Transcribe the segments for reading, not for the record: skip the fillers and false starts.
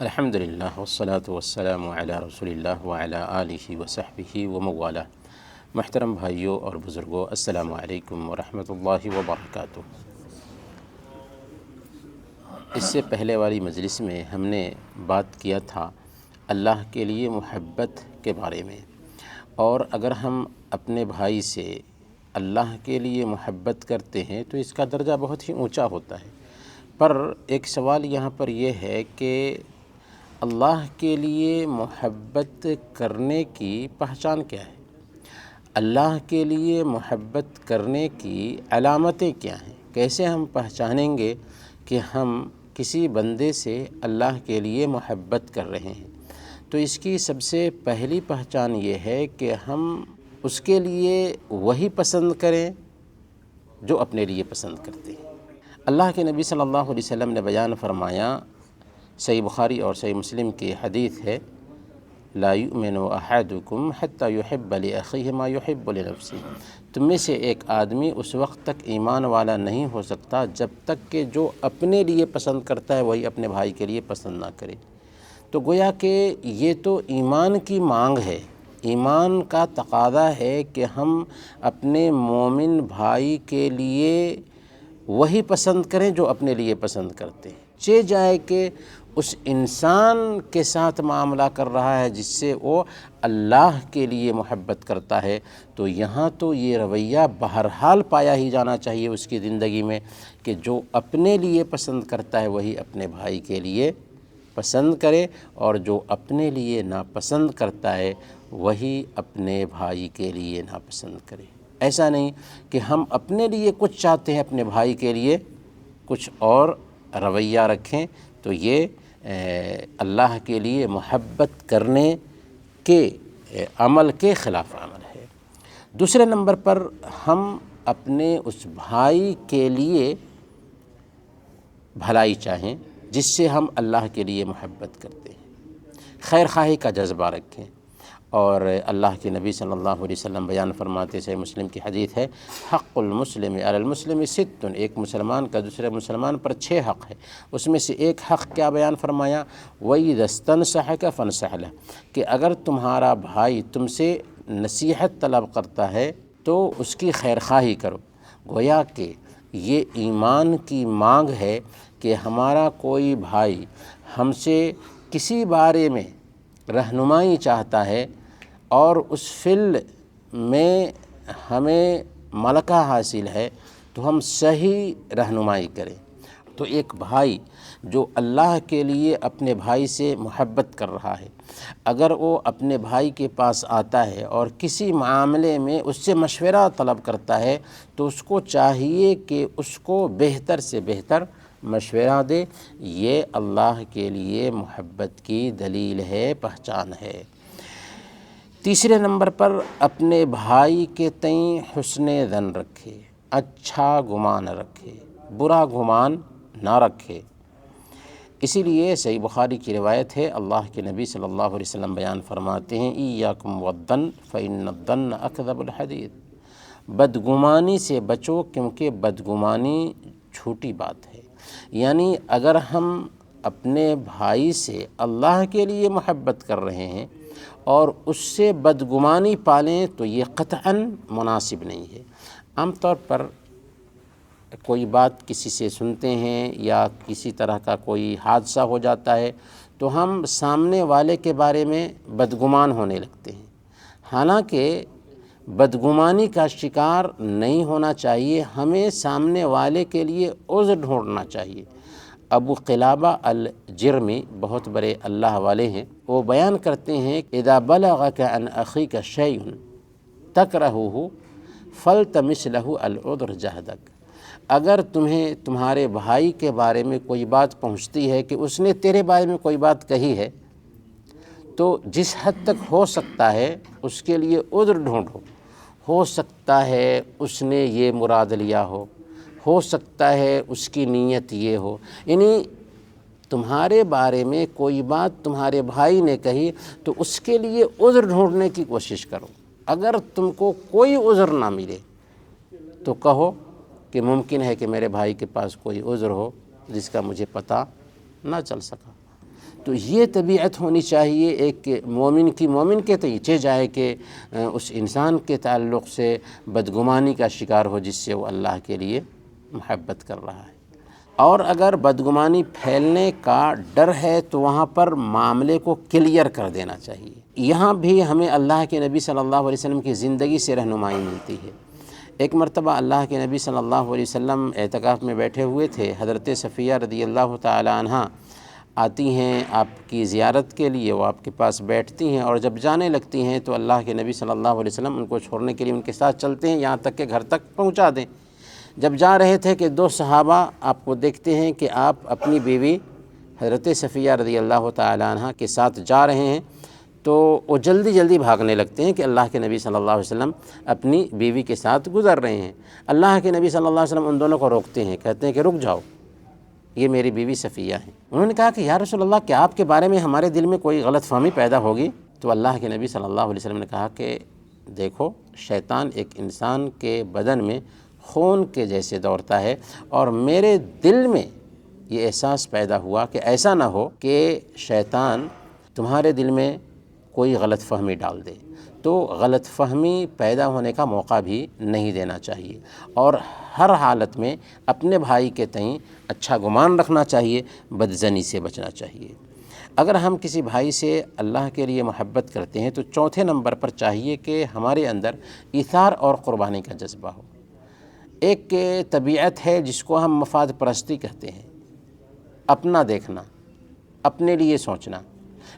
الحمدللہ والصلاة والسلام علی رسول اللہ وعلی آلہ وصحبہ وموالہ۔ محترم بھائیوں اور بزرگوں، السلام علیکم ورحمۃ اللہ وبرکاتہ۔ اس سے پہلے والی مجلس میں ہم نے بات کیا تھا اللہ کے لیے محبت کے بارے میں، اور اگر ہم اپنے بھائی سے اللہ کے لیے محبت کرتے ہیں تو اس کا درجہ بہت ہی اونچا ہوتا ہے۔ پر ایک سوال یہاں پر یہ ہے کہ اللہ کے لیے محبت کرنے کی پہچان کیا ہے؟ اللہ کے لیے محبت کرنے کی علامتیں کیا ہیں؟ کیسے ہم پہچانیں گے کہ ہم کسی بندے سے اللہ کے لیے محبت کر رہے ہیں؟ تو اس کی سب سے پہلی پہچان یہ ہے کہ ہم اس کے لیے وہی پسند کریں جو اپنے لیے پسند کرتے ہیں۔ اللہ کے نبی صلی اللہ علیہ وسلم نے بیان فرمایا، صحیح بخاری اور صحیح مسلم کی حدیث ہے، لا یؤمن احدکم حتی یحب لاخیہ ما یحب لنفسہ۔ تم میں سے ایک آدمی اس وقت تک ایمان والا نہیں ہو سکتا جب تک کہ جو اپنے لیے پسند کرتا ہے وہی اپنے بھائی کے لیے پسند نہ کرے۔ تو گویا کہ یہ تو ایمان کی مانگ ہے، ایمان کا تقاضا ہے کہ ہم اپنے مومن بھائی کے لیے وہی پسند کریں جو اپنے لیے پسند کرتے ہیں، چاہے جائے کہ اس انسان کے ساتھ معاملہ کر رہا ہے جس سے وہ اللہ کے لیے محبت کرتا ہے۔ تو یہاں تو یہ رویہ بہرحال پایا ہی جانا چاہیے اس کی زندگی میں کہ جو اپنے لیے پسند کرتا ہے وہی اپنے بھائی کے لیے پسند کرے، اور جو اپنے لیے ناپسند کرتا ہے وہی اپنے بھائی کے لیے ناپسند کرے۔ ایسا نہیں کہ ہم اپنے لیے کچھ چاہتے ہیں، اپنے بھائی کے لیے کچھ اور رویہ رکھیں، تو یہ اللہ کے لیے محبت کرنے کے عمل کے خلاف عمل ہے۔ دوسرے نمبر پر ہم اپنے اس بھائی کے لیے بھلائی چاہیں جس سے ہم اللہ کے لیے محبت کرتے ہیں، خیر خواہی کا جذبہ رکھیں۔ اور اللہ کے نبی صلی اللہ علیہ وسلم بیان فرماتے ہیں، مسلم کی حدیث ہے، حق المسلم علی المسلم ست، ایک مسلمان کا دوسرے مسلمان پر 6 حق ہے۔ اس میں سے ایک حق کیا بیان فرمایا؟ وَإِذَا اسْتَنْصَحَكَ فَانْصَحْ لَهُ، کہ اگر تمہارا بھائی تم سے نصیحت طلب کرتا ہے تو اس کی خیر خواہی کرو۔ گویا کہ یہ ایمان کی مانگ ہے کہ ہمارا کوئی بھائی ہم سے کسی بارے میں رہنمائی چاہتا ہے اور اس فیلڈ میں ہمیں ملکہ حاصل ہے تو ہم صحیح رہنمائی کریں۔ تو ایک بھائی جو اللہ کے لیے اپنے بھائی سے محبت کر رہا ہے، اگر وہ اپنے بھائی کے پاس آتا ہے اور کسی معاملے میں اس سے مشورہ طلب کرتا ہے تو اس کو چاہیے کہ اس کو بہتر سے بہتر مشورہ دے۔ یہ اللہ کے لیے محبت کی دلیل ہے، پہچان ہے۔ تیسرے نمبر پر اپنے بھائی کے تئیں حسن ظن رکھے، اچھا گمان رکھے، برا گمان نہ رکھے۔ اسی لیے صحیح بخاری کی روایت ہے، اللہ کے نبی صلی اللہ علیہ وسلم بیان فرماتے ہیں، ایاکم والظن فإن الظن اکذب الحدیث، بدگمانی سے بچو کیونکہ بدگمانی جھوٹی بات ہے۔ یعنی اگر ہم اپنے بھائی سے اللہ کے لیے محبت کر رہے ہیں اور اس سے بدگمانی پالیں تو یہ قطعاً مناسب نہیں ہے۔ عام طور پر کوئی بات کسی سے سنتے ہیں یا کسی طرح کا کوئی حادثہ ہو جاتا ہے تو ہم سامنے والے کے بارے میں بدگمان ہونے لگتے ہیں، حالانکہ بدگمانی کا شکار نہیں ہونا چاہیے، ہمیں سامنے والے کے لیے عذر ڈھونڈنا چاہیے۔ ابو قلابہ الجرمی بہت بڑے اللہ والے ہیں، وہ بیان کرتے ہیں، اذا بلغک عن اخیک شیء تکرہہ فالتمس لہ العذر جہدک، اگر تمہیں تمہارے بھائی کے بارے میں کوئی بات پہنچتی ہے کہ اس نے تیرے بارے میں کوئی بات کہی ہے تو جس حد تک ہو سکتا ہے اس کے لیے عذر ڈھونڈو۔ ہو سکتا ہے اس نے یہ مراد لیا ہو سکتا ہے اس کی نیت یہ ہو، یعنی تمہارے بارے میں کوئی بات تمہارے بھائی نے کہی تو اس کے لیے عذر ڈھونڈنے کی کوشش کرو۔ اگر تم کو کوئی عذر نہ ملے تو کہو کہ ممکن ہے کہ میرے بھائی کے پاس کوئی عذر ہو جس کا مجھے پتہ نہ چل سکا۔ تو یہ طبیعت ہونی چاہیے ایک مومن کے تیچے جائے کہ اس انسان کے تعلق سے بدگمانی کا شکار ہو جس سے وہ اللہ کے لیے محبت کر رہا ہے۔ اور اگر بدگمانی پھیلنے کا ڈر ہے تو وہاں پر معاملے کو کلیئر کر دینا چاہیے۔ یہاں بھی ہمیں اللہ کے نبی صلی اللہ علیہ وسلم کی زندگی سے رہنمائی ملتی ہے۔ ایک مرتبہ اللہ کے نبی صلی اللہ علیہ وسلم اعتکاف میں بیٹھے ہوئے تھے، حضرت صفیہ رضی اللہ تعالی عنہ آتی ہیں آپ کی زیارت کے لیے، وہ آپ کے پاس بیٹھتی ہیں، اور جب جانے لگتی ہیں تو اللہ کے نبی صلی اللہ علیہ وسلم ان کو چھوڑنے کے لیے ان کے ساتھ چلتے ہیں یہاں تک کہ گھر تک پہنچا دیں۔ جب جا رہے تھے کہ دو صحابہ آپ کو دیکھتے ہیں کہ آپ اپنی بیوی حضرت صفیہ رضی اللہ تعالی عنہ کے ساتھ جا رہے ہیں، تو وہ جلدی جلدی بھاگنے لگتے ہیں کہ اللہ کے نبی صلی اللہ علیہ وسلم اپنی بیوی کے ساتھ گزر رہے ہیں۔ اللہ کے نبی صلی اللہ علیہ وسلم ان دونوں کو روکتے ہیں، کہتے ہیں کہ رک جاؤ، یہ میری بیوی صفیہ ہے۔ انہوں نے کہا کہ یا رسول اللہ، کیا آپ کے بارے میں ہمارے دل میں کوئی غلط فہمی پیدا ہوگی؟ تو اللہ کے نبی صلی اللہ علیہ وسلم نے کہا کہ دیکھو، شیطان ایک انسان کے بدن میں خون کے جیسے دوڑتا ہے، اور میرے دل میں یہ احساس پیدا ہوا کہ ایسا نہ ہو کہ شیطان تمہارے دل میں کوئی غلط فہمی ڈال دے، تو غلط فہمی پیدا ہونے کا موقع بھی نہیں دینا چاہیے، اور ہر حالت میں اپنے بھائی کے تئیں اچھا گمان رکھنا چاہیے، بدظنی سے بچنا چاہیے۔ اگر ہم کسی بھائی سے اللہ کے لیے محبت کرتے ہیں تو چوتھے نمبر پر چاہیے کہ ہمارے اندر ایثار اور قربانی کا جذبہ ہو۔ ایک طبیعت ہے جس کو ہم مفاد پرستی کہتے ہیں، اپنا دیکھنا، اپنے لیے سوچنا،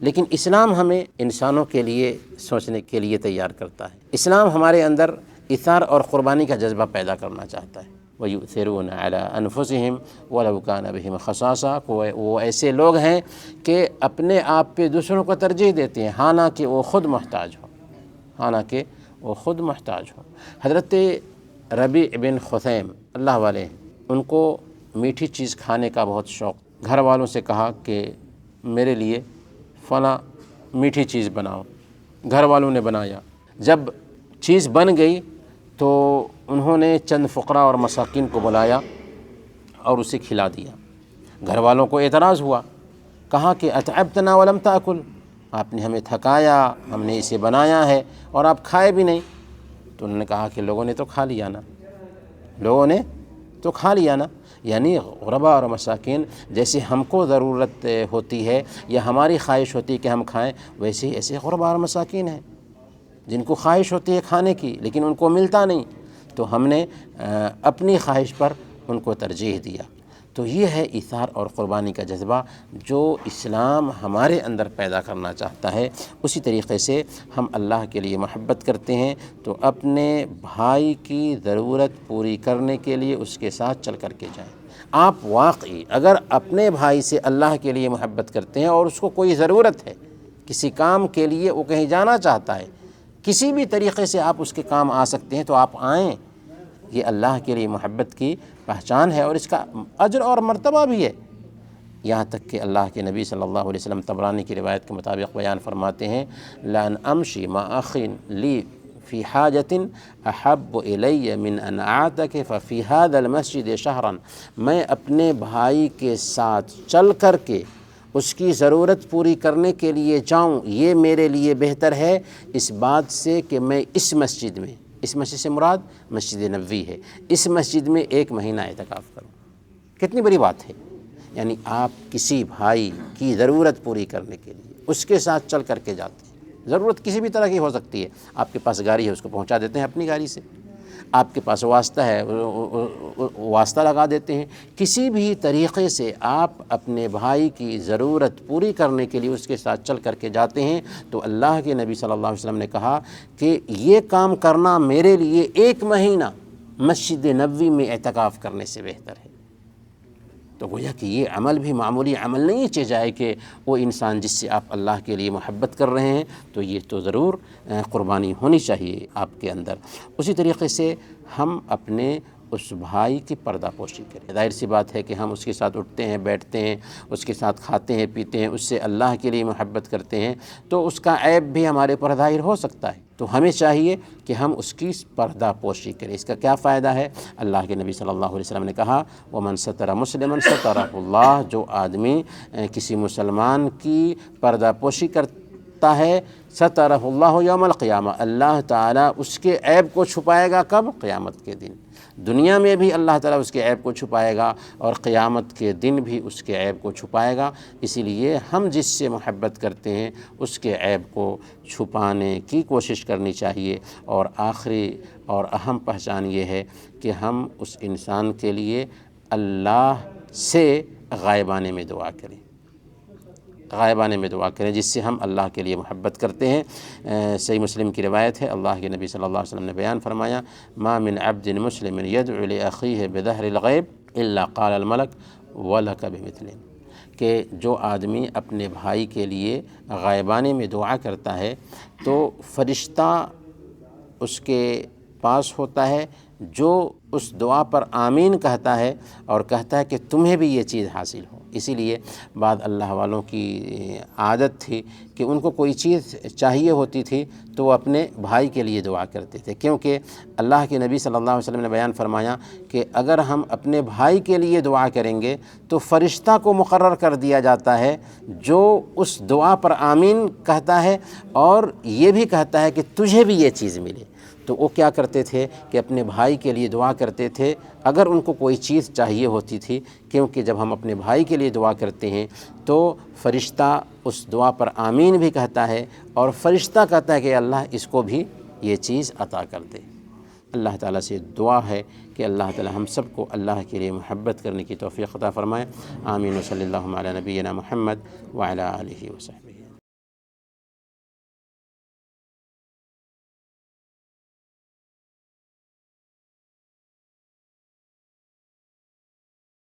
لیکن اسلام ہمیں انسانوں کے لیے سوچنے کے لیے تیار کرتا ہے۔ اسلام ہمارے اندر ایثار اور قربانی کا جذبہ پیدا کرنا چاہتا ہے۔ وَيُؤْثِرُونَ عَلَىٰ أَنفُسِهِمْ وَلَوْ كَانَ بِهِمْ خَصَاصَةٌ، وہ ایسے لوگ ہیں کہ اپنے آپ پہ دوسروں کو ترجیح دیتے ہیں، حالانکہ وہ خود محتاج ہو۔ حضرت ربیع بن خثیم اللہ والے، ان کو میٹھی چیز کھانے کا بہت شوق، گھر والوں سے کہا کہ میرے لیے فلاں میٹھی چیز بناؤ۔ گھر والوں نے بنایا، جب چیز بن گئی تو انہوں نے چند فقراء اور مساکین کو بلایا اور اسے کھلا دیا۔ گھر والوں کو اعتراض ہوا، کہا کہ اتعبتنا ولم تاکل، آپ نے ہمیں تھکایا، ہم نے اسے بنایا ہے اور آپ کھائے بھی نہیں۔ تو انہوں نے کہا کہ لوگوں نے تو کھا لیا نا، یعنی غرباء اور مساکین جیسے ہم کو ضرورت ہوتی ہے یا ہماری خواہش ہوتی ہے کہ ہم کھائیں، ویسے ہی ایسے غرباء اور مساکین ہیں جن کو خواہش ہوتی ہے کھانے کی لیکن ان کو ملتا نہیں، تو ہم نے اپنی خواہش پر ان کو ترجیح دیا۔ تو یہ ہے ایثار اور قربانی کا جذبہ جو اسلام ہمارے اندر پیدا کرنا چاہتا ہے۔ اسی طریقے سے ہم اللہ کے لیے محبت کرتے ہیں تو اپنے بھائی کی ضرورت پوری کرنے کے لیے اس کے ساتھ چل کر کے جائیں۔ آپ واقعی اگر اپنے بھائی سے اللہ کے لیے محبت کرتے ہیں اور اس کو کوئی ضرورت ہے، کسی کام کے لیے وہ کہیں جانا چاہتا ہے، کسی بھی طریقے سے آپ اس کے کام آ سکتے ہیں تو آپ آئیں، یہ اللہ کے لیے محبت کی پہچان ہے اور اس کا اجر اور مرتبہ بھی ہے۔ یہاں تک کہ اللہ کے نبی صلی اللہ علیہ وسلم طبرانی کی روایت کے مطابق بیان فرماتے ہیں، لَأَنْ أَمْشِي مَعَ أَخٍ لِي فِي حَاجَةٍ أَحَبُّ إِلَيَّ مِنْ أَنْ أَعْتَكِفَ فِي هَذَا الْمَسْجِدِ شَهْرًا، میں اپنے بھائی کے ساتھ چل کر کے اس کی ضرورت پوری کرنے کے لیے جاؤں، یہ میرے لیے بہتر ہے اس بات سے کہ میں اس مسجد سے مراد مسجد نبوی ہے، اس مسجد میں 1 مہینہ اعتکاف کروں۔ کتنی بڑی بات ہے، یعنی آپ کسی بھائی کی ضرورت پوری کرنے کے لیے اس کے ساتھ چل کر کے جاتے ہیں۔ ضرورت کسی بھی طرح کی ہو سکتی ہے، آپ کے پاس گاڑی ہے اس کو پہنچا دیتے ہیں اپنی گاڑی سے، آپ کے پاس واسطہ ہے واسطہ لگا دیتے ہیں، کسی بھی طریقے سے آپ اپنے بھائی کی ضرورت پوری کرنے کے لیے اس کے ساتھ چل کر کے جاتے ہیں، تو اللہ کے نبی صلی اللہ علیہ وسلم نے کہا کہ یہ کام کرنا میرے لیے 1 مہینہ مسجد نبوی میں اعتکاف کرنے سے بہتر ہے۔ تو گویا کہ یہ عمل بھی معمولی عمل نہیں ہے جائے کہ وہ انسان جس سے آپ اللہ کے لیے محبت کر رہے ہیں تو یہ تو ضرور قربانی ہونی چاہیے آپ کے اندر۔ اسی طریقے سے ہم اپنے اس بھائی کی پردہ پوشی کریں۔ ظاہر سی بات ہے کہ ہم اس کے ساتھ اٹھتے ہیں، بیٹھتے ہیں، اس کے ساتھ کھاتے ہیں، پیتے ہیں، اس سے اللہ کے لیے محبت کرتے ہیں، تو اس کا عیب بھی ہمارے پر ظاہر ہو سکتا ہے۔ تو ہمیں چاہیے کہ ہم اس کی پردہ پوشی کریں۔ اس کا کیا فائدہ ہے؟ اللہ کے نبی صلی اللہ علیہ وسلم نے کہا وَمَن سَتَرَ مُسْلِمًا سَتَرَهُ اللَّهُ، جو آدمی کسی مسلمان کی پردہ پوشی کرتا ہے سَتَرَهُ اللَّهُ یوم القیامہ، اللہ تعالیٰ اس کے عیب کو چھپائے گا۔ کب؟ قیامت کے دن۔ دنیا میں بھی اللہ تعالیٰ اس کے عیب کو چھپائے گا اور قیامت کے دن بھی اس کے عیب کو چھپائے گا۔ اسی لیے ہم جس سے محبت کرتے ہیں اس کے عیب کو چھپانے کی کوشش کرنی چاہیے۔ اور آخری اور اہم پہچان یہ ہے کہ ہم اس انسان کے لیے اللہ سے غائبانے میں دعا کریں، غائبانے میں دعا کریں جس سے ہم اللہ کے لیے محبت کرتے ہیں۔ صحیح مسلم کی روایت ہے، اللہ کے نبی صلی اللہ علیہ وسلم نے بیان فرمایا ما من عبد مسلم يدعو لأخيه بظهر الغیب الا قال الملک ولک بمثلہ، کہ جو آدمی اپنے بھائی کے لیے غائبانے میں دعا کرتا ہے تو فرشتہ اس کے پاس ہوتا ہے جو اس دعا پر آمین کہتا ہے اور کہتا ہے کہ تمہیں بھی یہ چیز حاصل ہو۔ اسی لیے بعض اللہ والوں کی عادت تھی کہ ان کو کوئی چیز چاہیے ہوتی تھی تو وہ اپنے بھائی کے لیے دعا کرتے تھے، کیونکہ اللہ کے نبی صلی اللہ علیہ وسلم نے بیان فرمایا کہ اگر ہم اپنے بھائی کے لیے دعا کریں گے تو فرشتہ کو مقرر کر دیا جاتا ہے جو اس دعا پر آمین کہتا ہے اور یہ بھی کہتا ہے کہ تجھے بھی یہ چیز ملے۔ تو وہ کیا کرتے تھے کہ اپنے بھائی کے لیے دعا کرتے تھے اگر ان کو کوئی چیز چاہیے ہوتی تھی، کیونکہ جب ہم اپنے بھائی کے لیے دعا کرتے ہیں تو فرشتہ اس دعا پر آمین بھی کہتا ہے اور فرشتہ کہتا ہے کہ اللہ اس کو بھی یہ چیز عطا کر دے۔ اللہ تعالیٰ سے دعا ہے کہ اللہ تعالیٰ ہم سب کو اللہ کے لیے محبت کرنے کی توفیق عطا فرمائے۔ آمین و صلی اللہ علی نبینا محمد وعلی آلہ وصحبہ۔